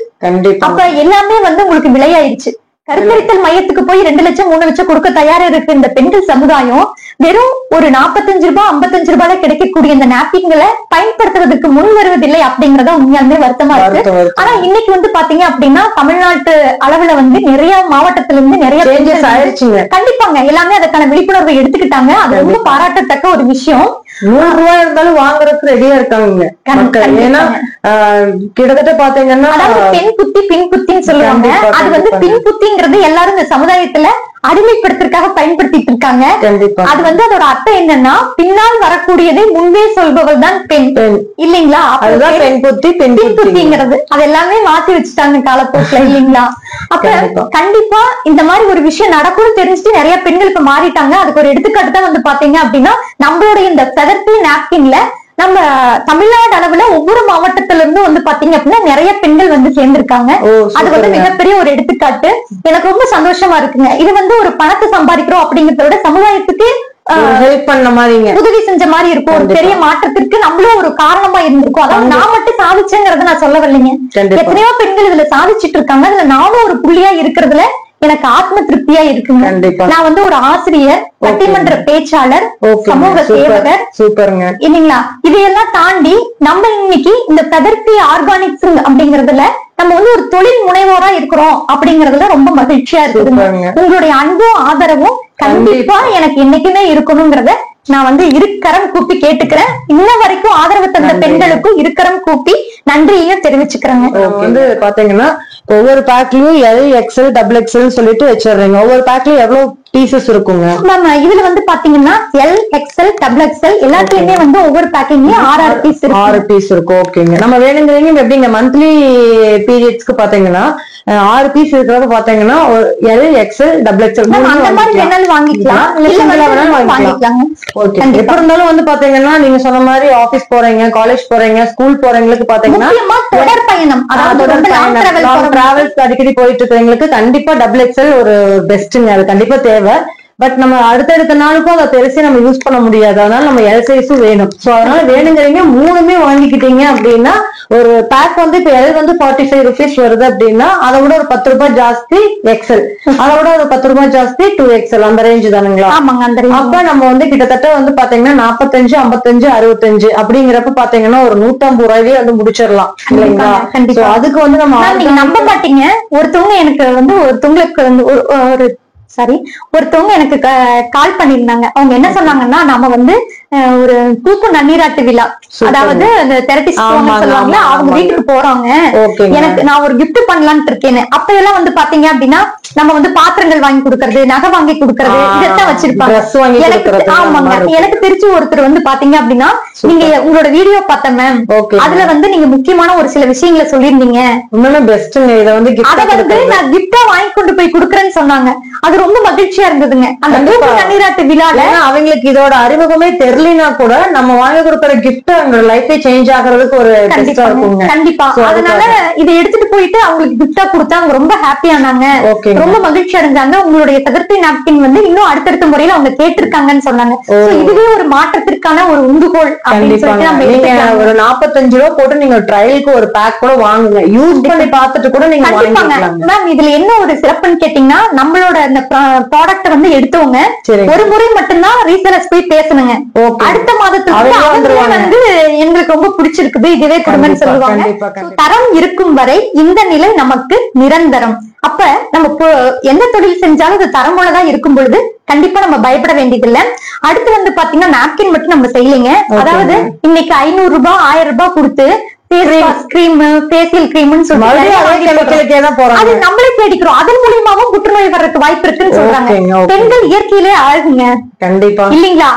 அப்ப எல்லாமே வந்து உங்களுக்கு விலையாயிருச்சு. கருத்தரித்தல் மையத்துக்கு போய் 2 லட்சம் 3 லட்சம் கொடுக்க தயாரா இருக்கு இந்த பெண்கள் சமுதாயம். வெறும் ஒரு 45 ரூபாய் 55 ரூபாயில கிடைக்கக்கூடிய இந்த நாப்கின்களை பயன்படுத்துவதற்கு முன் வருவதில்லை அப்படிங்கறத உண்மையாலுமே வருத்தமா இருக்கு. ஆனா இன்னைக்கு வந்து பாத்தீங்க அப்படின்னா தமிழ்நாட்டு அளவுல வந்து நிறைய மாவட்டத்துல இருந்து நிறைய சேஞ்சஸ் ஆயிடுச்சுங்க. கண்டிப்பாங்க, எல்லாமே அதுக்கான விழிப்புணர்வை எடுத்துக்கிட்டாங்க. அது ரொம்ப பாராட்டத்தக்க ஒரு விஷயம். 100 இருந்தாலும் வாங்குறதுக்கு ரெடியா இருக்காங்க மக்கள். ஏன்னா கிட்டத்தட்ட பாத்தீங்கன்னா பெண் புத்தி பின் புத்தின்னு சொல்லுவாங்க. அது வந்து பின் புத்திங்கிறது எல்லாரும் இந்த சமுதாயத்துல அடிமைப்படுத்துறதுக்காக பயன்படுத்திட்டு இருக்காங்க. அது வந்து அதோட அர்த்தம் என்னன்னா, பின்னால் வரக்கூடியதை முன்பே சொல்பவள் தான் பெண் இல்லைங்களா? அதுதான் பெண் புத்தி பெண் புத்திங்கிறது. அது எல்லாமே மாத்தி வச்சுட்டாங்க காலப்போக்கில் இல்லைங்களா? அப்ப கண்டிப்பா இந்த மாதிரி ஒரு விஷயம் நடக்கும்னு தெரிஞ்சுட்டு நிறைய பெண்கள் இப்ப மாறிட்டாங்க. அதுக்கு ஒரு எடுத்துக்காட்டு தான் வந்து பாத்தீங்க அப்படின்னா, நம்மளுடைய இந்த ஃபெதர்ஃப்ரீ நாப்கின்ல நம்ம தமிழ்நாடு அளவுல ஒவ்வொரு மாவட்டத்துல இருந்து வந்து பாத்தீங்க அப்படின்னா நிறைய பெண்கள் வந்து சேர்ந்திருக்காங்க. அது வந்து மிகப்பெரிய ஒரு எடுத்துக்காட்டு. எனக்கு ரொம்ப சந்தோஷமா இருக்குங்க. இது வந்து ஒரு பணத்தை சம்பாதிக்கிறோம் அப்படிங்கறத விட சமுதாயத்துக்கு ஹெல்ப் பண்ண மாதிரி உதவி செஞ்ச மாதிரி இருக்கும். ஒரு பெரிய மாற்றத்திற்கு நம்மளும் ஒரு காரணமா இருந்திருக்கும். அதாவது நான் மட்டும் சாதிச்சேங்கிறத நான் சொல்ல வரலைங்க. எத்தனையோ பெண்கள் இதுல சாதிச்சுட்டு இருக்காங்க. அதுல நானும் ஒரு புள்ளியா இருக்கிறதுல எனக்கு ஆத்ம திருப்தியா இருக்குங்க. நான் வந்து ஒரு ஆசிரியர், பட்டிமன்ற பேச்சாளர், சமூக சேவகர். சூப்பருங்க இல்லைங்களா? இதையெல்லாம் தாண்டி நம்ம இன்னைக்கு இந்த ஃபெதர்ஃப்ரீ ஆர்கானிக்ஸ் அப்படிங்கறதுல நம்ம வந்து ஒரு தொழில் முனைவோரா இருக்கிறோம் அப்படிங்கறதுல ரொம்ப மகிழ்ச்சியா இருக்குதுங்க. உங்களுடைய அன்பும் ஆதரவும் கண்டிப்பா எனக்கு என்னைக்குமே இருக்கணும்ங்கிறத நான் வந்து இருக்கரம் கூப்பி கேட்டுக்கிறேன். இன்ன வரைக்கும் ஆதரவு தந்த பெண்களுக்கும் இருக்கரம் கூப்பி நன்றியையும் தெரிவிச்சுக்கிறேங்க. வந்து பாத்தீங்கன்னா ஒவ்வொரு பேக்லயும் எல் எக்ஸ்எல் டபுள் எக்ஸ்எல் சொல்லிட்டு வச்சிடுறீங்க. ஒவ்வொரு பேக்லயும் எவ்வளவு பீசஸ் இருக்குங்க மேம்? இதுல வந்து பாத்தீங்கன்னா எல் எக்ஸ்எல் டபுள் எக்ஸ்எல் எல்லாத்துலயுமே வந்து ஒவ்வொரு பேக்கிங்லயும் 6 பீஸ் இருக்கு. 6 பீஸ் இருக்கும். ஓகேங்க. நம்ம வேணுங்கிறீங்க எப்படிங்க மந்த்லி பீரியட்ஸ்க்கு பாத்தீங்கன்னா 6 பீஸ் இருக்கிறத பாத்தீங்கன்னா எல் எக்ஸ்எல் டபுள் எக்ஸ்எல் அந்த மாதிரி வேணாலும் வாங்கிக்கலாம். எப்ப இருந்தாலும் வந்து பாத்தீங்கன்னா நீங்க சொன்ன மாதிரி ஆபீஸ் போறீங்க, காலேஜ் போறீங்க, ஸ்கூல் போறவங்களுக்கு பாத்தீங்கன்னா தொடர் பயணம், டிராவல்ஸ் அடிக்கடி போயிட்டு இருக்கிறவங்களுக்கு கண்டிப்பா டபுள் எக்ஸ்எல் ஒரு பெஸ்ட்ங்க. அது கண்டிப்பா தேவை. பட் நம்ம அடுத்தடுத்த நாளுக்கும் அதை பெருசா நம்ம யூஸ் பண்ண முடியாது. அதனால நம்ம எல் சைஸும் வேணும். சோ அதனால வேணுங்கிறீங்க 3மே வாங்கிக்கிட்டீங்க அப்படின்னா ஒரு பேக் வந்து இப்ப எல் வந்து 45 rupees வருது அப்படின்னா அதை விட ஒரு 10 ரூபாய் ஜாஸ்தி எக்ஸல், அதை விட ஒரு 10 ரூபாய் ஜாஸ்தி 2XL அந்த ரேஞ்ச் தானுங்களா? அப்ப நம்ம வந்து கிட்டத்தட்ட வந்து பாத்தீங்கன்னா 45, 55, 65 அப்படிங்கிறப்ப பாத்தீங்கன்னா ஒரு 150 ரூபாய்லயே வந்து முடிச்சிடலாம் இல்லைங்களா? அதுக்கு வந்து நம்ம நீங்க நம்ப மாட்டீங்க. ஒருத்தவங்க எனக்கு வந்து ஒருத்தவங்களுக்கு வந்து ஒருத்தவங்க எனக்கு கால் பண்ணிருந்தாங்க. அவங்க என்ன சொன்னாங்கன்னா, நாம வந்து ஒரு தூக்கு நன்னீராட்டு விழா, அதாவது அந்த தெரபிஸ்ட் சொல்லுவாங்க, அவங்க வீட்டுக்கு போறாங்க, எனக்கு நான் ஒரு கிஃப்ட் பண்ணலான்னு இருக்கேன்னு. அப்ப எல்லாம் வந்து பாத்தீங்க அப்படின்னா நம்ம வந்து பாத்திரங்கள் வாங்கி கொடுக்கறது, நகை வாங்கி கொடுக்கறது, இதெல்லாம் வச்சிருப்பாங்க. ஆமாங்க. எனக்கு தெரிஞ்ச ஒருத்தர் வந்து பாத்தீங்க அப்படின்னா, நீங்க உங்களோட வீடியோ பார்த்தேன் மேம், அதுல வந்து நீங்க முக்கியமான ஒரு சில விஷயங்களை சொல்லியிருந்தீங்க. அதை வந்து நான் கிஃப்டா வாங்கி கொண்டு போய் கொடுக்குறேன்னு சொன்னாங்க. அது ரொம்ப மகிழ்ச்சியா இருந்ததுங்க. அந்த நன்னீராட்டு விழால அவங்களுக்கு இதோட அறிமுகமே தெரியலனா கூட நம்ம வாங்கி கொடுக்கிற கிஃப்ட் அவங்களோட லைஃபே சேஞ்ச் ஆகுறதுக்கு ஒரு கண்டிப்பா. அதனால இதை எடுத்துட்டு போயிட்டு அவங்களுக்கு கிஃப்டா கொடுத்தா அவங்க ரொம்ப ஹாப்பி ஆனாங்க, ரொம்ப மகிழ்ச்சி அடைஞ்சாங்க. உங்களுடைய ஃபெதர்ஃப்ரீ நாப்கின் வந்து இன்னும் அடுத்தடுத்த முறையில அவங்க கேட்டிருக்காங்கன்னு சொன்னாங்க. இதுவே ஒரு மாற்றத்திற்கான ஒரு உந்துகோல் அப்படின்னு சொல்லிட்டு நம்ம ஒரு 45 ரூபாய் போட்டு நீங்க ட்ரையலுக்கு ஒரு பேக் கூட வாங்குங்க, யூஸ் பண்ணி பார்த்துட்டு கூட நீங்க வாங்கிக்கலாம். மேம் இதுல என்ன ஒரு சிறப்புன்னு கேட்டீங்கன்னா, நம்மளோட இந்த ப்ராடக்ட் வந்து எடுத்தவங்க ஒரு முறை மட்டும்தான் ரீசேலர்ஸ் போய் பேசணுங்க. அடுத்த மாதத்துக்கு வந்து எங்களுக்கு ரொம்ப பிடிச்சிருக்குது, இதுவே கொடுங்கன்னு சொல்லுவாங்க. தரம் இருக்கும் வரை இந்த நிலை நமக்கு நிரந்தரம். அப்ப நம்ம எந்த தொழில் செஞ்சாலும் அது தரமுள்ளதா இருக்கும் பொழுது கண்டிப்பா நம்ம பயப்பட வேண்டியதில்லை. அடுத்து வந்து பாத்தீங்கன்னா நாப்கின் மட்டும் நம்ம செய்யலைங்க. அதாவது இன்னைக்கு 500 ரூபாய் 1000 ரூபாய் கொடுத்து நம்மளே தேடிக்கிறோம். அதன் மூலியமாவும் புற்றுநோய் வர்றதுக்கு வாய்ப்பு இருக்குன்னு சொல்றாங்க. பெண்கள் இயற்கையிலே அழகுங்க. கண்டிப்பா இல்லீங்களா?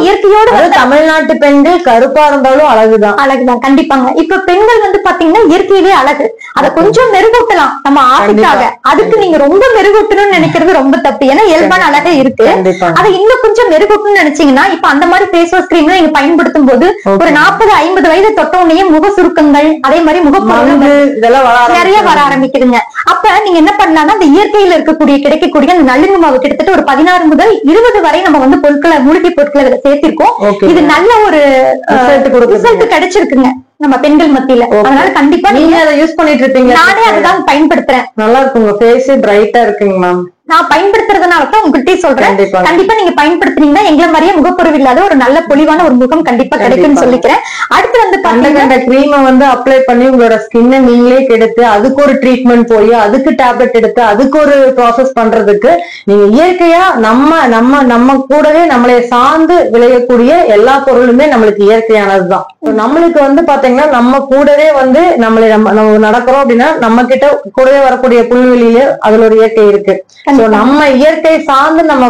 இயற்கையோட தமிழ்நாட்டு பெண்கள் கருப்பா இருந்தாலும் அழகுதான். கண்டிப்பாங்க. இப்ப பெண்கள் வந்து பாத்தீங்கன்னா இயற்கையிலே அழகு. அதை கொஞ்சம் மெருகூட்டலாம் நம்ம ஆசைக்காக. அதுக்கு நீங்க ரொம்ப மெருகூட்டணும்னு நினைக்கிறது ரொம்ப தப்பு. ஏன்னா இயல்பான அழகே இருக்கு. அதை இன்னும் கொஞ்சம் மெருகூட்டணும்னு நினைச்சீங்கன்னா இப்ப அந்த மாதிரி ஃபேஸ் வாஷ் கிரீம் நீங்க பயன்படுத்தும் போது ஒரு 40-50 வயது தொட்டவுடனே முக சுருக்கங்கள், அதே மாதிரி முகப்பொருள் நிறைய வர ஆரம்பிக்குதுங்க. அப்ப நீங்க என்ன பண்ணலாம்னா, இந்த இயற்கையில இருக்கக்கூடிய கிடைக்கக்கூடிய அந்த நல்லெண்ணெய் மாவு கிட்டத்தட்ட ஒரு 16 முதல் 20 வரை நம்ம வந்து பொருட்களை, மூலிகை பொருட்களை இதுல சேர்த்திருக்கோம். இது நல்ல ஒரு ரிசல்ட் கிடைச்சிருக்குங்க நம்ம பெண்கள் மத்தியில. அதனால கண்டிப்பா நீங்க அதை யூஸ் பண்ணிட்டு இருப்பீங்க. நானே அதுதான் பயன்படுத்துறேன். நல்லா இருக்குங்க, ஃபேஸ் பிரைட்டா இருக்குங்க மேம். நான் பயன்படுத்துறதுனால தான் உங்கள்கிட்ட சொல்றேன். கண்டிப்பா நீங்க பயன்படுத்தினீங்கன்னா எங்களை மாதிரியே முகப்பொருள் இல்லாத ஒரு நல்ல பொலிவான ஒரு முகம் கண்டிப்பா கிடைக்கும்னு சொல்லிக்கிறேன். அடுத்து வந்து அந்த கிரீமை வந்து அப்ளை பண்ணி உங்களோட ஸ்கின்னை நீங்களே கெடுத்து அதுக்கு ஒரு ட்ரீட்மெண்ட் போய் அதுக்கு டேப்லெட் எடுத்து அதுக்கு ஒரு ப்ராசஸ் பண்றதுக்கு நீங்க இயற்கையா நம்ம கூடவே நம்மளை சார்ந்து விளையக்கூடிய எல்லா பொருளுமே நம்மளுக்கு இயற்கையானதுதான். நம்மளுக்கு வந்து பாத்தீங்கன்னா நம்ம கூடவே வந்து நம்ம நடக்கிறோம் அப்படின்னா நம்ம கிட்ட கூடவே வரக்கூடிய புல்வெளியில அதுல ஒரு இயற்கை இருக்கு. நம்ம இயற்கை சார்ந்து நம்ம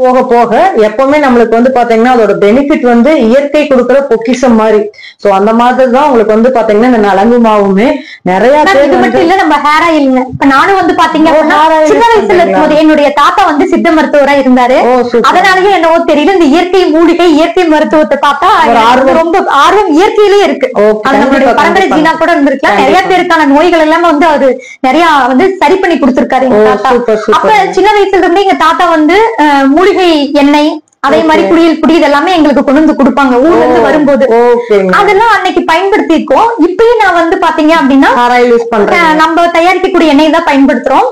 போக போக எப்பவுமே நம்மளுக்கு வந்து பாத்தீங்கன்னா அதோட பெனிஃபிட் வந்து இயற்கை கொடுக்குற பொக்கிஷம் மாதிரி. சோ அந்த மாதிரிதான் உங்களுக்கு வந்து பாத்தீங்கன்னா இந்த நலங்கு மாவுமே நிறைய இது மட்டும் இல்ல, நம்ம ஹேர் ஆயிலுங்க. இப்ப நானும் வந்து பாத்தீங்க சின்ன வயசுல இருக்கும்போது என்னுடைய தாத்தா வந்து சித்த மருத்துவரா இருந்தாரு. அதனாலயே என்னவோ தெரியல இந்த இயற்கை மூலிகை இயற்கை மருத்துவத்தை பார்த்தா ரொம்ப ஆர்வம் இயற்கையிலேயே இருக்கு. நம்மளுடைய பரம்பரை ஜீனா கூட இருந்திருக்கலாம். நிறைய பேருக்கான நோய்கள் எல்லாமே வந்து அவரு நிறைய வந்து சரி பண்ணி கொடுத்திருக்காரு எங்க தாத்தா. அப்ப சின்ன வயசுல இருந்து எங்க தாத்தா வந்து மூலிகை எண்ணெய் அதே மாதிரி குடியல் புடி இதெல்லாமே எங்களுக்கு கொண்டு வந்து கொடுப்பாங்க ஊர்ல இருந்து வரும்போது. அதெல்லாம் அன்னைக்கு பயன்படுத்திருக்கோம். இப்பயும் நான் வந்து பாத்தீங்க அப்படின்னா நம்ம தயாரிக்கக்கூடிய எண்ணெய் தான் பயன்படுத்துறோம்.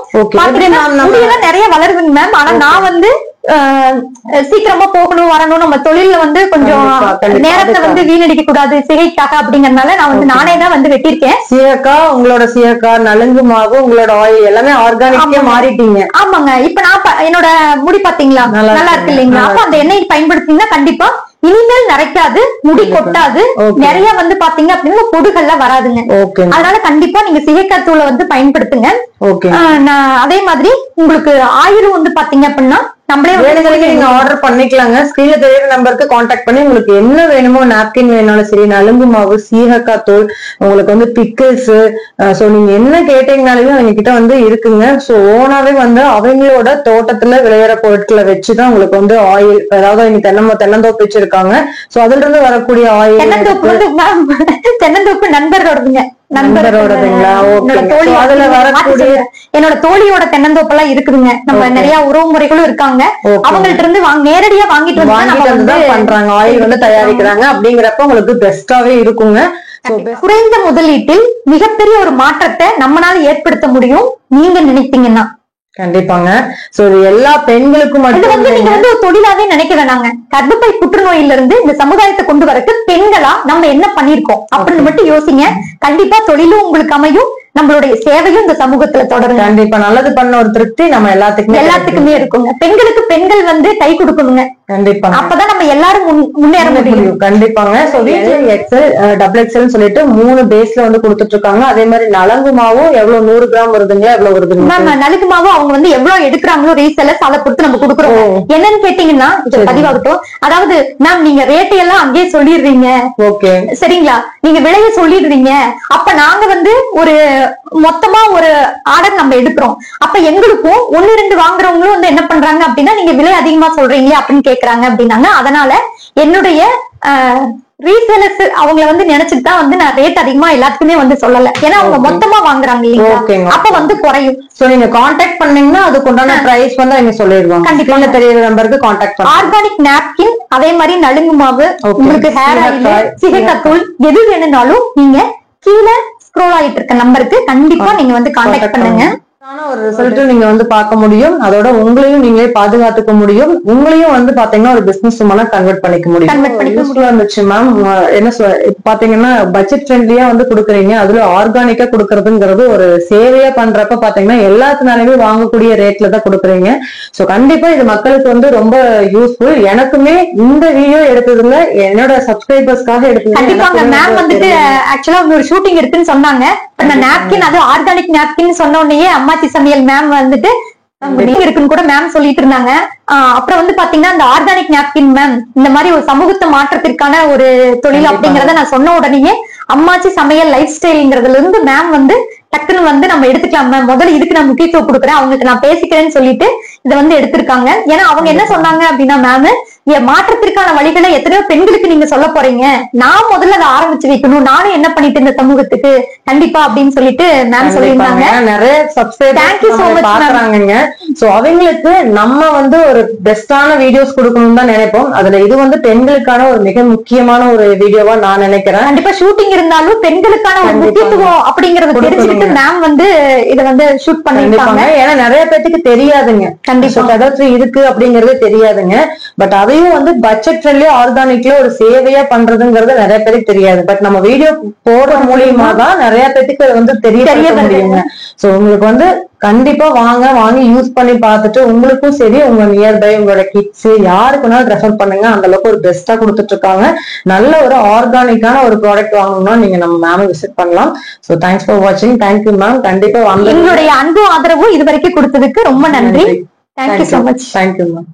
முடியெல்லாம் நிறைய வளருதுங்க மேம். ஆனா நான் வந்து சீக்கிரமா போகணும் வரணும், நம்ம தொழில வந்து கொஞ்சம் நேரத்தை வந்து வீணடிக்க கூடாது சிகைக்காக அப்படிங்கறதுனால நான் வந்து நானே தான் வந்து வெட்டியிருக்கேன். சீயக்காய், உங்களோட சீயக்காய், நலுங்கு மாவு, உங்களோட ஆயில் எல்லாமே ஆர்கானிக்கா மாறிட்டீங்க. ஆமாங்க. இப்ப நான் என்னோட முடி பாத்தீங்களா நல்லா இருக்கு இல்லைங்களா? அப்ப அந்த எண்ணெய் பயன்படுத்தினா கண்டிப்பா இனிமேல் நிறைக்காது, முடி கொட்டாது, நிறைய வந்து பாத்தீங்க அப்படின்னா பொடுகள்லாம் வராதுங்க. அதனால கண்டிப்பா நீங்க சிகைக்காய் தூளை வந்து பயன்படுத்துங்க. அதே மாதிரி உங்களுக்கு ஆயிரம் வந்து பாத்தீங்க அப்படின்னா நம்மளே நீங்க ஆர்டர் பண்ணிக்கலாங்க. ஸ்கிரீன்ல தெரியுற நம்பருக்கு கான்டாக்ட் பண்ணி உங்களுக்கு என்ன வேணுமோ, நாப்கின் வேணாலும் சரி, நலுங்கு மாவு, சீயக்காய் தூள், உங்களுக்கு வந்து பிக்கிள்ஸ், சோ நீங்க என்ன கேட்டீங்கனாலுமே அவங்க கிட்ட வந்து இருக்குங்க. சோ ஓனாவே வந்து அவங்களோட தோட்டத்துல விளையிற பொருட்களை வச்சுதான் உங்களுக்கு வந்து ஆயில், அதாவது அவங்க தென்னந்தோப்பு வச்சிருக்காங்க. சோ அதுல இருந்து வரக்கூடிய ஆயில் தென்னந்தோப்பு நண்பரோடதுங்க. என்னோட தோழியோட தென்னந்தோப்பெல்லாம் இருக்குதுங்க. நம்ம நிறைய உறவு முறைகளும் இருக்காங்க. அவங்கள்ட்ட இருந்து நேரடியா வாங்கிட்டு வந்து பண்றாங்க, ஆயில் வந்து தயாரிக்கிறாங்க. அப்படிங்கிறப்ப உங்களுக்கு பெஸ்டாவே இருக்குங்க. குறைந்த முதலீட்டில் மிகப்பெரிய ஒரு மாற்றத்தை நம்மளால ஏற்படுத்த முடியும் நீங்க நினைத்தீங்கன்னா. கண்டிப்பாங்க. சோ இது எல்லா பெண்களுக்கும் நீங்க வந்து ஒரு தொழிலாவே நினைக்க வேணாங்க. கர்ப்பப்பை புற்றுநோயில இருந்து இந்த சமுதாயத்தை கொண்டு வரக்கு பெண்களா நம்ம என்ன பண்ணிருக்கோம் அப்படின்னு மட்டும் யோசிங்க. கண்டிப்பா தொழிலும் உங்களுக்கு அமையும், நம்மளுடைய சேவையும் இந்த சமூகத்துல தொடரும். கண்டிப்பா நல்லது பண்ண ஒரு திருப்தி நம்ம எல்லாத்துக்குமே இருக்குங்க. பெண்களுக்கு பெண்கள் வந்து கை கொடுக்கணுங்க. கண்டிப்பா. அப்பதான் நம்ம எல்லாரும் முன்னேற முடியும். கண்டிப்பாங்க. எக்ஸல், டபுள் எக்ஸல் சொல்லிட்டு 3 பேஸ்ல வந்து கொடுத்துட்டு இருக்காங்க. அதே மாதிரி நலங்கு மாவும் எவ்வளவு 100 கிராம் வருதுங்க, எவ்வளவு வருதுங்க மேம்? நலுங்கு மாவு அவங்க வந்து எவ்வளவு எடுக்கிறாங்களோ ரீசெல்லர்ஸ் அதை பொறுத்து நம்ம கொடுக்குறோம். என்னன்னு கேட்டீங்கன்னா பதிவாகட்டும். அதாவது மேம் நீங்க ரேட்டு எல்லாம் அங்கேயே சொல்லிடுறீங்க, சரிங்களா? நீங்க விலையை சொல்லிடுறீங்க. அப்ப நாங்க வந்து ஒரு மொத்தமா ஒரு ஆர்டர் நம்ம எடுக்கிறோம். அப்ப எங்களுக்கும் 1-2 வாங்குறவங்களும் வந்து என்ன பண்றாங்க அப்படின்னா நீங்க விலை அதிகமா சொல்றீங்க அப்படின்னு கேக்குறாங்க அப்படின்னாங்க. அதனால என்னுடைய ரீசேலர்ஸ் அவங்கள வந்து நினைச்சுட்டு தான் வந்து நான் ரேட் அதிகமா எல்லாத்துக்குமே வந்து சொல்லல. ஏன்னா அவங்க மொத்தமா வாங்குறாங்க இல்லைங்களா? அப்ப வந்து குறையும். சோ நீங்க கான்டாக்ட் பண்ணீங்கன்னா அதுக்கு உண்டான பிரைஸ் வந்து அவங்க சொல்லிடுவாங்க. கண்டிப்பா தெரியற நம்பருக்கு கான்டாக்ட் பண்ணுங்க. ஆர்கானிக் நாப்கின், அதே மாதிரி நலுங்கு மாவு, உங்களுக்கு ஹேர் ஆயில், சிகைக்காய் தூள் எது வேணும்னாலும் நீங்க கீழே ஸ்க்ரோல் ஆயிட்டு இருக்க நம்பருக்கு கண்டிப்பா நீங்க வந்து கான்டாக்ட் பண்ணுங்க. ஒரு ரிசல்ட் நீங்க வந்து பார்க்க முடியும். அதோட உங்களையும் நீங்களே பாதுகாத்துக்க முடியும். உங்களையும் வந்து பாத்தீங்கன்னா ஒரு பிசினஸ் உமனா கன்வெர்ட் பண்ணிக்க முடியும். இருந்துச்சு மேம். என்ன பாத்தீங்கன்னா பட்ஜெட் ஃப்ரெண்ட்லியா வந்து கொடுக்குறீங்க. அதுல ஆர்கானிக்கா கொடுக்கறதுங்கிறது ஒரு சேவையா பண்றப்ப பாத்தீங்கன்னா எல்லாத்துனாலுமே வாங்கக்கூடிய ரேட்ல தான் கொடுக்குறீங்க. சோ கண்டிப்பா இது மக்களுக்கு வந்து ரொம்ப யூஸ்ஃபுல். எனக்குமே இந்த வீடியோ எடுத்ததுல என்னோட சப்ஸ்கிரைபர்ஸ்க்காக எடுத்து கண்டிப்பாங்க. மேம் வந்துட்டு ஆக்சுவலா ஒரு ஷூட்டிங் இருக்குன்னு சொன்னாங்க. நாப்கின், அது ஆர்கானிக் நாப்கின் சொன்ன உடனே அம்மாச்சி சமையல் மேம் வந்துட்டு இருக்குன்னு கூட மேம் சொல்லிட்டு இருந்தாங்க. அப்புறம் வந்து பாத்தீங்கன்னா இந்த ஆர்கானிக் நாப்கின் மேம் இந்த மாதிரி ஒரு சமூகத்தை மாற்றத்திற்கான ஒரு தொழில் அப்படிங்கறத நான் சொன்ன உடனே அம்மாச்சி சமையல் லைஃப் ஸ்டைல்ங்கிறதுல இருந்து மேம் வந்து டக்குன்னு வந்து நம்ம எடுத்துக்கலாம் மேம், முதல்ல இதுக்கு நான் முக்கியத்துவம் கொடுக்குறேன், அவங்களுக்கு நான் பேசிக்கிறேன்னு சொல்லிட்டு இதை வந்து எடுத்திருக்காங்க. ஏன்னா அவங்க என்ன சொன்னாங்க அப்படின்னா மேம் மாற்றத்திற்கான வழிகளை எத்தனையோ பெண்களுக்கு நீங்க சொல்ல போறீங்க, நான் முதல்ல அதை ஆரம்பிச்சு வைக்கணும், நானும் என்ன பண்ணிட்டு இந்த சமூகத்துக்கு கண்டிப்பா அப்படின்னு சொல்லிட்டு மேம் சொல்லியிருந்தாங்க. நிறைய subscriber thank you so much. So அவங்களுக்கு நம்ம வந்து ஒரு பெஸ்டான வீடியோஸ் கொடுக்கணும்னு தான் நினைப்போம். அதுல இது வந்து பெண்களுக்கான ஒரு மிக முக்கியமான ஒரு வீடியோவா நான் நினைக்கிறேன். கண்டிப்பா ஷூட்டிங் இருந்தாலும் பெண்களுக்கான ஒரு முக்கியத்துவம் அப்படிங்கறத தெரிஞ்சுக்கிட்டு மேம் வந்து இத வந்து ஷூட் பண்ணிருப்பாங்க. ஏன்னா நிறைய பேருக்கு தெரியாதுங்க கண்டிப்பா ஃபெதர் இருக்கு அப்படிங்கறது தெரியாதுங்க. பட் அதையும் வந்து பட்ஜெட் ஃப்ரெண்ட்லி ஆர்கானிக்ல ஒரு சேவையா பண்றதுங்கிறது நிறைய பேருக்கு தெரியாது. பட் நம்ம வீடியோ போடுற மூலியமா தான் நிறைய பேருக்கு அது வந்து தெரிய முடியுங்க. சோ உங்களுக்கு வந்து கண்டிப்பா வாங்கி யூஸ் பண்ணி பார்த்துட்டு உங்களுக்கும் சரி உங்க நியர்பை உங்களோட கிட்ஸ் யாருக்குனாலும் ரெஃபர் பண்ணுங்க. அந்த அளவுக்கு ஒரு பெஸ்டா கொடுத்துட்டு இருக்காங்க. நல்ல ஒரு ஆர்கானிக்கான ஒரு ப்ராடக்ட் வாங்கணும்னா நீங்க நம்ம மேம் விசிட் பண்ணலாம். சோ தேங்க்ஸ் ஃபார் வாட்சிங். Thank you ma'am. கண்டிப்பா வாங்க. எங்களுடைய அன்பும் ஆதரவும் இது வரைக்கும் கொடுத்ததுக்கு ரொம்ப நன்றி. Thank you so much. Thank you ma'am.